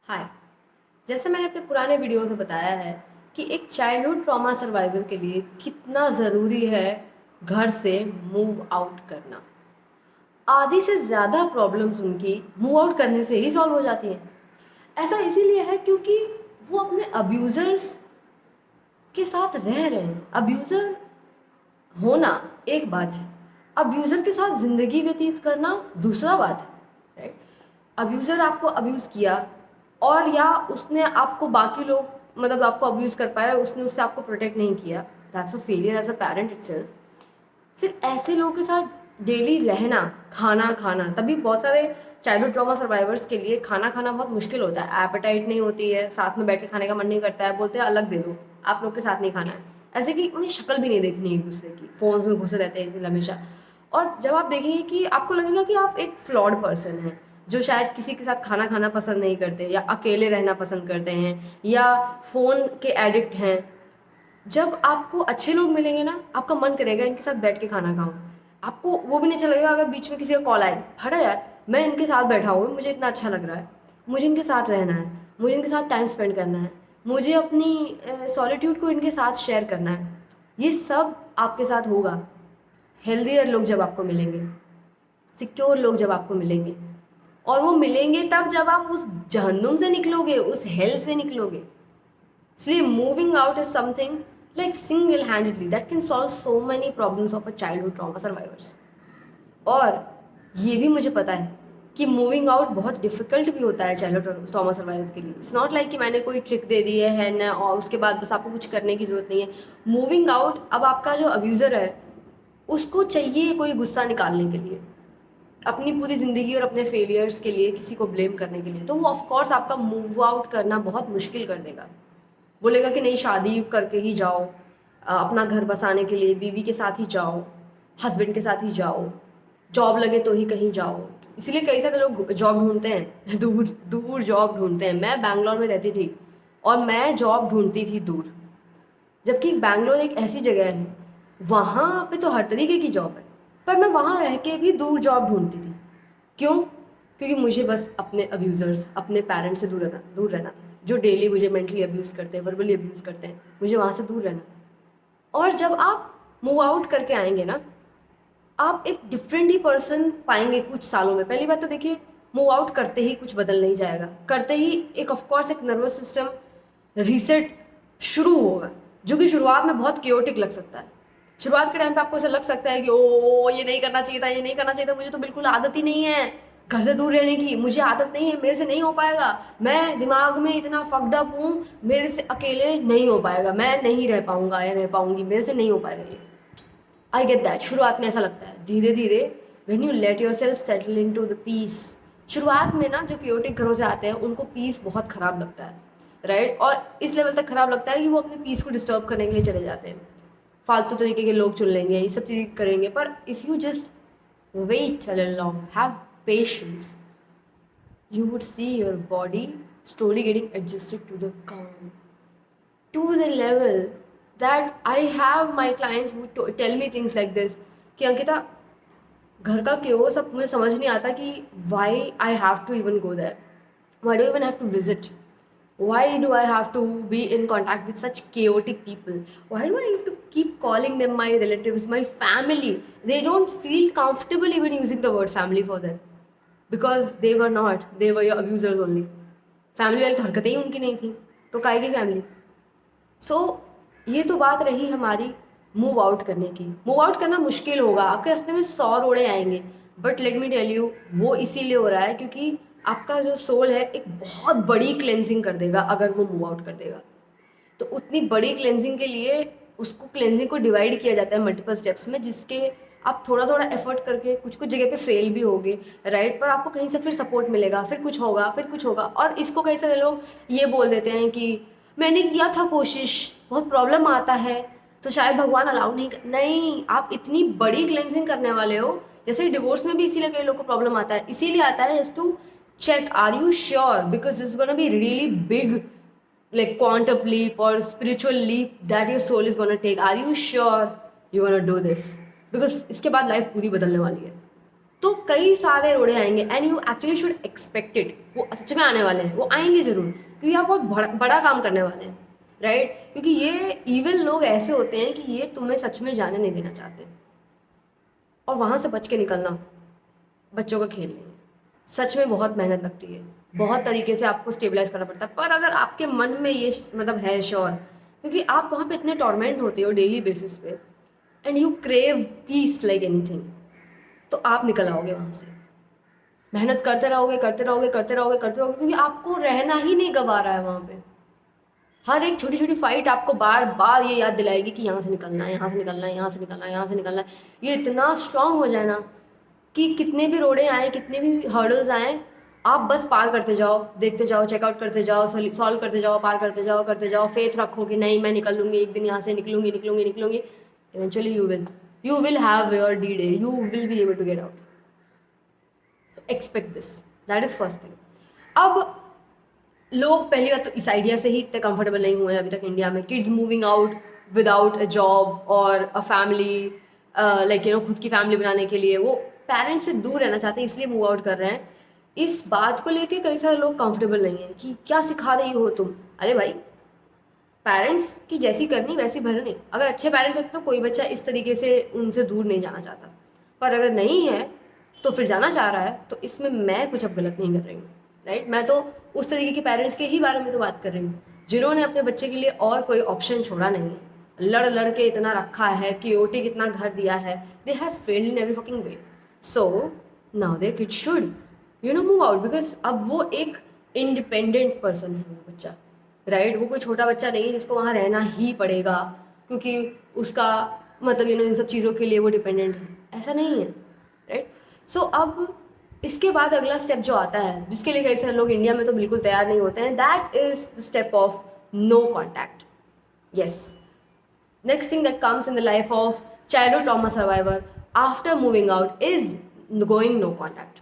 हाय। जैसे मैंने अपने पुराने वीडियो में बताया है कि एक चाइल्डहुड ट्रॉमा सर्वाइवर के लिए कितना ज़रूरी है घर से मूव आउट करना। आधी से ज़्यादा प्रॉब्लम्स उनकी मूव आउट करने से ही सॉल्व हो जाती हैं। ऐसा इसीलिए है क्योंकि वो अपने अब्यूज़र्स के साथ रह रहे हैं। अब्यूज़र होना एक बात है, अब्यूज़र के साथ ज़िंदगी व्यतीत करना दूसरा बात है, राइट। अब्यूज़र आपको अब्यूज़ किया और या उसने आपको बाकी लोग मतलब आपको अब्यूज़ कर पाया, उसने उससे आपको प्रोटेक्ट नहीं किया, that's a failure as a parent itself. फिर ऐसे लोगों के साथ डेली रहना, खाना खाना, तभी बहुत सारे चाइल्डहुड ट्रॉमा सर्वाइवर्स के लिए खाना खाना बहुत मुश्किल होता है। एपेटाइट नहीं होती है, साथ में बैठ के खाने का मन नहीं करता है, बोलते हैं अलग दे दो, आप लोग के साथ नहीं खाना है। ऐसे कि उन्हें शक्ल भी नहीं देखनी एक दूसरे की, फ़ोन्स में घुसे रहते हैं इसलिए हमेशा। और जब आप देखेंगे कि आपको लगेगा कि आप एक फ्लॉड पर्सन हैं जो शायद किसी के साथ खाना खाना पसंद नहीं करते, या अकेले रहना पसंद करते हैं, या फ़ोन के एडिक्ट हैं। जब आपको अच्छे लोग मिलेंगे ना, आपका मन करेगा इनके साथ बैठ के खाना खाऊं। आपको वो भी नहीं अच्छा लगेगा अगर बीच में किसी का कॉल आए, हटा यार, मैं इनके साथ बैठा हूँ, मुझे इतना अच्छा लग रहा है, मुझे इनके साथ रहना है, मुझे इनके साथ टाइम स्पेंड करना है, मुझे अपनी सॉलिट्यूड को इनके साथ शेयर करना है। ये सब आपके साथ होगा हेल्दियर लोग जब आपको मिलेंगे, सिक्योर लोग जब आपको मिलेंगे। और वो मिलेंगे तब जब आप उस जहन्नुम से निकलोगे, उस हेल से निकलोगे। इसलिए moving out is something like single handedly that can solve so many problems of a childhood trauma survivors. और ये भी मुझे पता है कि मूविंग आउट बहुत डिफिकल्ट भी होता है चाइल्डहुड ट्रॉमा सर्वाइवर्स के लिए। इट्स नॉट लाइक कि मैंने कोई ट्रिक दे दी है ना और उसके बाद बस आपको कुछ करने की ज़रूरत नहीं है। मूविंग आउट, अब आपका जो अब्यूज़र है उसको चाहिए कोई गुस्सा निकालने के लिए, अपनी पूरी ज़िंदगी और अपने फेलियर्स के लिए किसी को ब्लेम करने के लिए, तो वो ऑफकोर्स आपका मूव आउट करना बहुत मुश्किल कर देगा। बोलेगा कि नहीं, शादी करके ही जाओ, अपना घर बसाने के लिए बीवी के साथ ही जाओ, हस्बैंड के साथ ही जाओ, जॉब लगे तो ही कहीं जाओ। इसीलिए कई सारे लोग जॉब ढूंढते हैं दूर दूर जॉब ढूंढते हैं। मैं बैंगलोर में रहती थी और मैं जॉब ढूंढती थी दूर, जबकि बैंगलोर एक ऐसी जगह है वहाँ पे तो हर तरीके की जॉब है, पर मैं वहाँ रह के भी दूर जॉब ढूंढती थी। क्यों? क्योंकि मुझे बस अपने अब्यूज़र्स, अपने पेरेंट्स से दूर रहना था, जो डेली मुझे मेंटली अब्यूज़ करते हैं, वर्बली अब्यूज़ करते हैं, मुझे वहाँ से दूर रहना था। और जब आप मूव आउट करके आएंगे ना, आप एक डिफरेंट ही पर्सन पाएंगे कुछ सालों में। पहली बात तो देखिए, मूव आउट करते ही कुछ बदल नहीं जाएगा, करते ही एक ऑफकोर्स एक नर्वस सिस्टम रीसेट शुरू होगा, जो कि शुरुआत में बहुत क्योटिक लग सकता है। शुरुआत के टाइम पे आपको ऐसा लग सकता है कि ओ ये नहीं करना चाहिए था, ये नहीं करना चाहिए था, मुझे तो बिल्कुल आदत ही नहीं है घर से दूर रहने की, मुझे आदत नहीं है, मेरे से नहीं हो पाएगा, मैं दिमाग में इतना फक्ड अप हूँ, मेरे से अकेले नहीं हो पाएगा, मैं नहीं रह पाऊंगा या रह पाऊंगी, मेरे से नहीं हो पाएगा ये। आई गेट दैट, शुरुआत में ऐसा लगता है। धीरे धीरे when you let yourself settle into the peace, शुरुआत में ना जो क्योटिक घरों से आते हैं उनको पीस बहुत ख़राब लगता है, राइट। और इस लेवल तक ख़राब लगता है कि वो अपने पीस को डिस्टर्ब करने के लिए चले जाते हैं, फालतू तरीके के लोग चुन लेंगे, ये सब चीज़ें करेंगे। पर if you just wait a little long, have patience, you would see your body slowly getting adjusted to the calm, to the level that I have my clients who tell me things like this कि अंकिता, घर का chaos अब मुझे समझ नहीं आता कि why I have to even go there, why do I even have to visit, why do I have to be in contact with such chaotic people, why do I have to keep calling them my relatives, my family? They don't feel comfortable even using the word family for them because they were not, they were your abusers only. Family वाली तो हरकतें ही उनकी नहीं थी, तो काहे की family. सो ये तो बात रही हमारी मूव आउट करने की। मूव आउट करना मुश्किल होगा, आपके रास्ते में 100 रोड़े आएंगे, but let me tell you, वो इसीलिए हो रहा है क्योंकि आपका जो सोल है एक बहुत बड़ी क्लेंजिंग कर देगा अगर वो मूव आउट कर देगा। तो उतनी बड़ी क्लेंजिंग के लिए उसको, क्लेंजिंग को डिवाइड किया जाता है मल्टीपल स्टेप्स में, जिसके आप थोड़ा थोड़ा एफर्ट करके कुछ कुछ जगह पे फेल भी होगे, राइट, पर आपको कहीं से फिर सपोर्ट मिलेगा, फिर कुछ होगा, फिर कुछ होगा। और इसको कई सारे लोग ये बोल देते हैं कि मैंने किया था कोशिश, बहुत प्रॉब्लम आता है, तो शायद भगवान अलाउ नहीं नहीं, आप इतनी बड़ी क्लेंजिंग करने वाले हो। जैसे डिवोर्स में भी इसीलिए कई लोग को प्रॉब्लम आता है, इसीलिए आता है just to check, are you sure, because this is going to be really big, like quantum leap or spiritual leap that your soul is going to take. Are you sure you want to do this? Because इसके बाद life पूरी बदलने वाली है। तो कई सारे रोड़े आएंगे and you actually should expect it. वो सच में आने वाले हैं, वो आएंगे जरूर, क्योंकि आप बहुत बड़ा काम करने वाले हैं, राइट? क्योंकि ये इविल लोग ऐसे होते हैं कि ये तुम्हें सच में जाने नहीं देना चाहते, और वहाँ से बच के निकलना बच्चों का खेल नहीं है। सच में बहुत मेहनत लगती है, बहुत तरीके से आपको स्टेबलाइज करना पड़ता है, पर अगर आपके मन में ये मतलब है श्योर, क्योंकि आप वहाँ पे इतने टॉर्मेंट होते हो डेली बेसिस पे and you crave peace like anything, तो आप निकल आओगे वहाँ से। मेहनत करते रहोगे करते रहोगे करते रहोगे करते रहोगे, क्योंकि आपको रहना ही नहीं गवा रहा है वहाँ पे। हर एक छोटी छोटी फाइट आपको बार बार ये याद दिलाएगी कि यहाँ से निकलना है, यहाँ से निकलना है, यहाँ से निकलना है, यहाँ से निकलना है। ये इतना स्ट्रांग हो जाए ना कि कितने भी रोड़े आए, कितने भी हर्डल्स आए, आप बस पार करते जाओ, देखते जाओ, चेकआउट करते जाओ, सॉल्व करते जाओ, पार करते जाओ, फेथ रखो कि नहीं मैं निकल लूँगी, एक दिन यहाँ से निकलूँगी निकलूँगी निकलूँगी। Eventually you will have your D day, you will be able to get out. Expect this, that is first thing. अब लोग पहली बात तो इस आइडिया से ही इतने कंफर्टेबल नहीं हुए हैं अभी तक इंडिया में, kids moving out without a job और अ फैमिली, लाइक खुद की फैमिली बनाने के लिए वो पेरेंट्स से दूर रहना चाहते हैं, इसलिए मूव आउट कर रहे हैं। इस बात को लेके कई सारे लोग कंफर्टेबल नहीं है कि क्या सिखा रही हो तुम। अरे भाई, पेरेंट्स की जैसी करनी वैसी भरनी। अगर अच्छे पेरेंट्स होते तो कोई बच्चा इस तरीके से उनसे दूर नहीं जाना चाहता, पर अगर नहीं है तो फिर जाना चाह रहा है, तो इसमें मैं कुछ अब गलत नहीं कर रही हूँ, राइट? मैं तो उस तरीके के पेरेंट्स के ही बारे में तो बात कर रही हूँ जिन्होंने अपने बच्चे के लिए और कोई ऑप्शन छोड़ा नहीं है, लड़ लड़ के इतना रखा है, क्योटिक इतना घर दिया है, they have failed in every fucking way. So now their kid should move out, because अब वो एक इंडिपेंडेंट पर्सन है वो बच्चा, राइट? वो कोई छोटा बच्चा नहीं है जिसको वहाँ रहना ही पड़ेगा क्योंकि उसका मतलब इन सब चीज़ों के लिए वो डिपेंडेंट है, ऐसा नहीं है, राइट? सो अब इसके बाद अगला स्टेप जो आता है, जिसके लिए कई सारे लोग इंडिया में तो बिल्कुल तैयार नहीं होते हैं, that is the step of no contact. Yes, next thing that comes in the life of childhood trauma survivor after moving out is going no contact.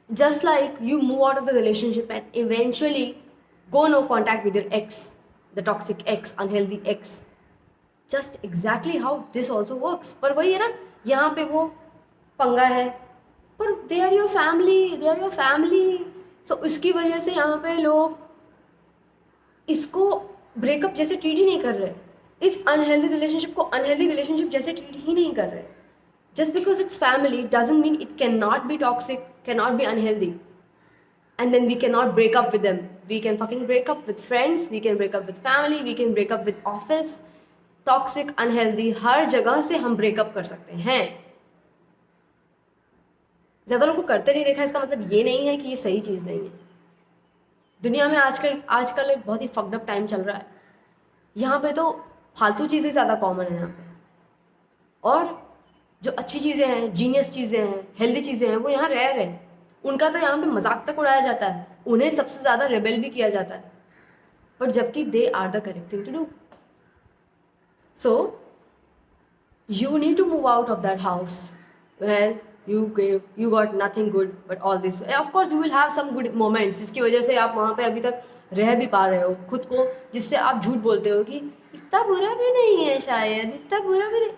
Just like you move out of the relationship and eventually go no contact with your ex, the toxic ex, unhealthy ex, just exactly how this also works। पर वही है ना, यहाँ पे वो पंगा है, पर दे आर योर फैमिली, सो उसकी वजह से यहाँ पे लोग इसको ब्रेकअप जैसे ट्रीट ही नहीं कर रहे, इस अनहेल्दी रिलेशनशिप को अनहेल्दी रिलेशनशिप जैसे ट्रीट ही नहीं कर रहे। Just because it's family doesn't mean it cannot be toxic, cannot be unhealthy, and then we cannot break up with them. We can fucking break up with friends, we can break up with family, we can break up with office। Toxic unhealthy हर जगह से हम breakup कर सकते हैं। ज़्यादा लोगों को करते नहीं देखा, इसका मतलब ये नहीं है कि ये सही चीज़ नहीं है। दुनिया में आजकल एक बहुत ही फक्ड अप टाइम चल रहा है, यहाँ पे तो फालतू चीज़ें ज़्यादा कॉमन है यहाँ पे, और जो अच्छी चीज़ें हैं, जीनियस चीज़ें हैं, हेल्दी चीज़ें हैं, वो यहाँ रेयर है। उनका तो यहाँ पे मजाक तक उड़ाया जाता है, उन्हें सबसे ज़्यादा रेबेल भी किया जाता है, पर जबकि they are the correct thing to do. So you need to move out of that house where you got nothing good but all this। of course you will have some good moments जिसकी वजह से आप वहाँ पे अभी तक रह भी पा रहे हो खुद को, जिससे आप झूठ बोलते हो कि इतना बुरा भी नहीं है, शायद इतना बुरा भी नहीं,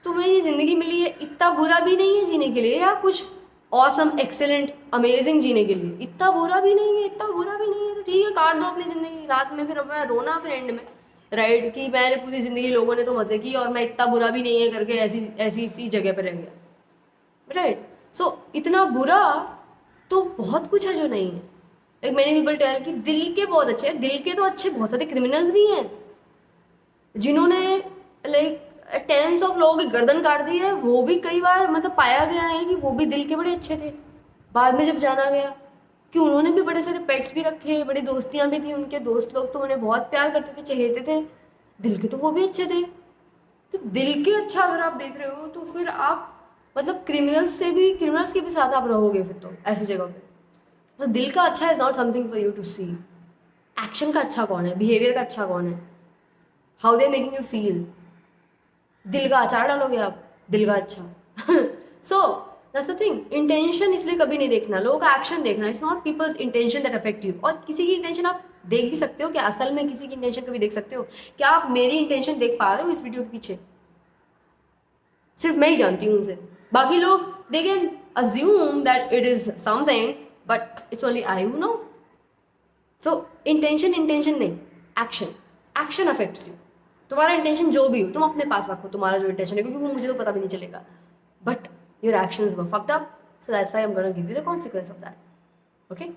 तुम्हें ये ज़िंदगी मिली है, इतना बुरा भी नहीं है जीने के लिए, या कुछ ऑसम एक्सेलेंट अमेजिंग जीने के लिए, इतना बुरा भी नहीं है, इतना बुरा भी नहीं है, तो ठीक है काट दो अपनी ज़िंदगी। रात में फिर अपना रोना फिर एंड में, राइट, कि मैंने पूरी ज़िंदगी लोगों ने तो मज़े की और मैं इतना बुरा भी नहीं है करके ऐसी इसी जगह पर रह गया, राइट? सो इतना बुरा तो बहुत कुछ है जो नहीं है। लाइक मैंने पीपल टेल कि दिल के बहुत अच्छे हैं, दिल के तो अच्छे बहुत सारे क्रिमिनल्स भी हैं जिन्होंने लाइक टेंस ऑफ लोगों की गर्दन काट दी है, वो भी कई बार मतलब पाया गया है कि वो भी दिल के बड़े अच्छे थे। बाद में जब जाना गया कि उन्होंने भी बड़े सारे पेट्स भी रखे, बड़ी दोस्तियां भी थी, उनके दोस्त लोग तो उन्हें बहुत प्यार करते थे, चहेते थे, दिल के तो वो भी अच्छे थे। तो दिल के अच्छा अगर आप देख रहे हो तो फिर आप मतलब क्रिमिनल्स के भी साथ आप रहोगे फिर तो ऐसी जगह पे। तो दिल का अच्छा is not something for you to see. Action का अच्छा कौन है, बिहेवियर का अच्छा कौन है, how they making you feel. दिल का अचार डालोगे आप, दिल का अच्छा। So that's the thing, intention इसलिए कभी नहीं देखना, लोगों का एक्शन देखना। It's not people's intention that affect you. और किसी की इंटेंशन आप देख भी सकते हो क्या, असल में किसी की इंटेंशन कभी देख सकते हो क्या? आप मेरी इंटेंशन देख पा रहे हो इस वीडियो के पीछे? सिर्फ मैं ही जानती हूँ उनसे, बाकी लोग they can assume that it is something, but it's only I who know. So intention नहीं, एक्शन अफेक्ट्स यू. तुम्हारा इंटेंशन जो भी हो तुम अपने पास रखो, तुम्हारा जो इंटेंशन है, क्योंकि वो मुझे तो पता भी नहीं चलेगा, but your actions were fucked up, so that's why I'm going to give you the consequence of that. Okay,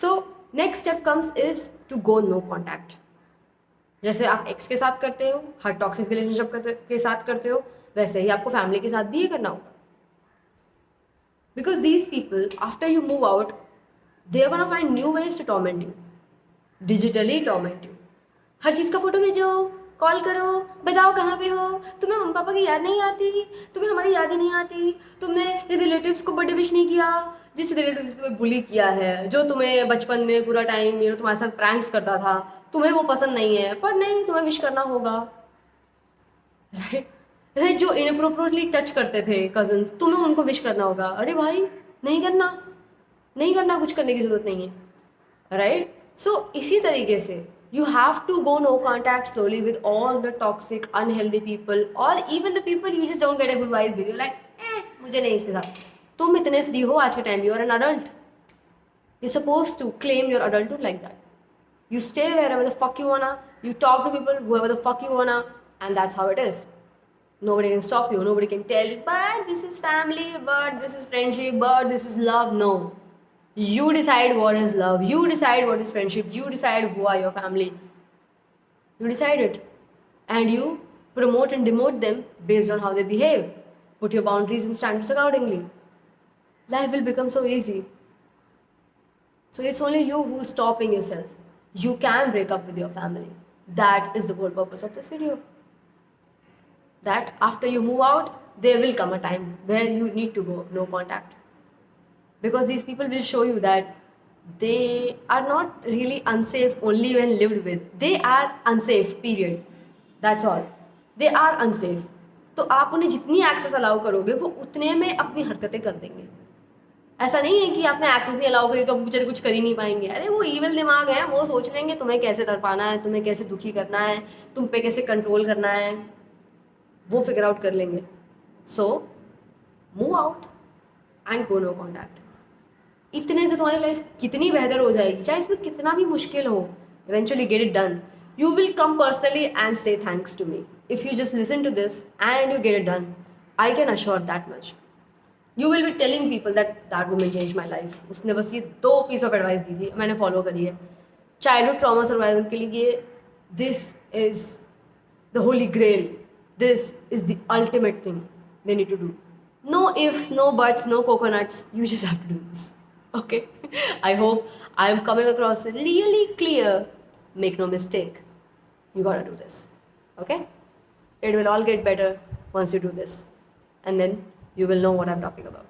so next step comes is to go no contact. जैसे आप एक्स के साथ करते हो, हर टॉक्सिक रिलेशनशिप के साथ करते हो, वैसे ही आपको फैमिली के साथ भी ये करना होगा. Because these people, after you move out, they are gonna find new ways to torment you, digitally torment you. हर चीज़ का फोटो भेजो, कॉल करो, बताओ कहाँ पे हो, तुम्हें मम्मी पापा की याद नहीं आती, तुम्हें हमारी याद ही नहीं आती, तुमने रिलेटिव्स को बर्थडे विश नहीं किया, जिस रिलेटिव्स ने तुम्हें बुली किया है, जो तुम्हें बचपन में पूरा टाइम तुम्हारे साथ प्रैंक्स करता था, तुम्हें वो पसंद नहीं है, पर नहीं तुम्हें विश करना होगा, राइट. जो इनअप्रोप्रिएटली टच करते थे कजन्स, तुम्हें उनको विश करना होगा. अरे भाई नहीं करना, नहीं करना, कुछ करने की जरूरत नहीं है, राइट. सो इसी तरीके से you have to go no contact slowly with all the toxic unhealthy people, or even the people you just don't get a good vibe with. You're like मुझे नहीं इसके साथ. तुम इतने फ्री हो आज के time, you are an adult, you're supposed to claim your adulthood like that. You stay wherever the fuck you wanna, you talk to people whoever the fuck you wanna, and that's how it is. Nobody can stop you, nobody can tell you, but this is family, but this is friendship, but this is love. No, you decide what is love, you decide what is friendship, you decide who are your family, you decide it, and you promote and demote them based on how they behave. Put your boundaries and standards accordingly. Life will become so easy. So it's only you who's stopping yourself. You can break up with your family. That is the whole purpose of this video. That after you move out, there will come a time where you need to go no contact. Because these people will show you that they are not really unsafe only when lived with. They are unsafe, period. That's all. They are unsafe. तो आप उन्हें जितनी access allow करोगे वो उतने में अपनी हरकतें कर देंगे. ऐसा नहीं है कि आपने एक्सेस नहीं अलाउ करी तो आप बेचारे कुछ कर ही नहीं पाएंगे. अरे वो ईविल दिमाग है, वो सोच लेंगे तुम्हें कैसे तड़पाना है, तुम्हें कैसे दुखी करना है, तुम पे कैसे कंट्रोल करना है, वो फिगर आउट कर लेंगे. So move out and go no contact. इतने से तुम्हारी लाइफ कितनी बेहतर हो जाएगी, चाहे इसमें कितना भी मुश्किल हो. Eventually get it done. You will come personally and say thanks to me if you just listen to this and you get it done. I can assure that much. You will be telling people that that woman changed my life. उसने बस ये 2 piece of advice दी थी, मैंने follow करी है. Childhood trauma survival के लिए this is the holy grail. This is the ultimate thing they need to do. No ifs, no buts, no coconuts. You just have to do this. Okay? I hope I am coming across really clear. Make no mistake. You gotta do this. Okay? It will all get better once you do this. And then you will know what I'm talking about.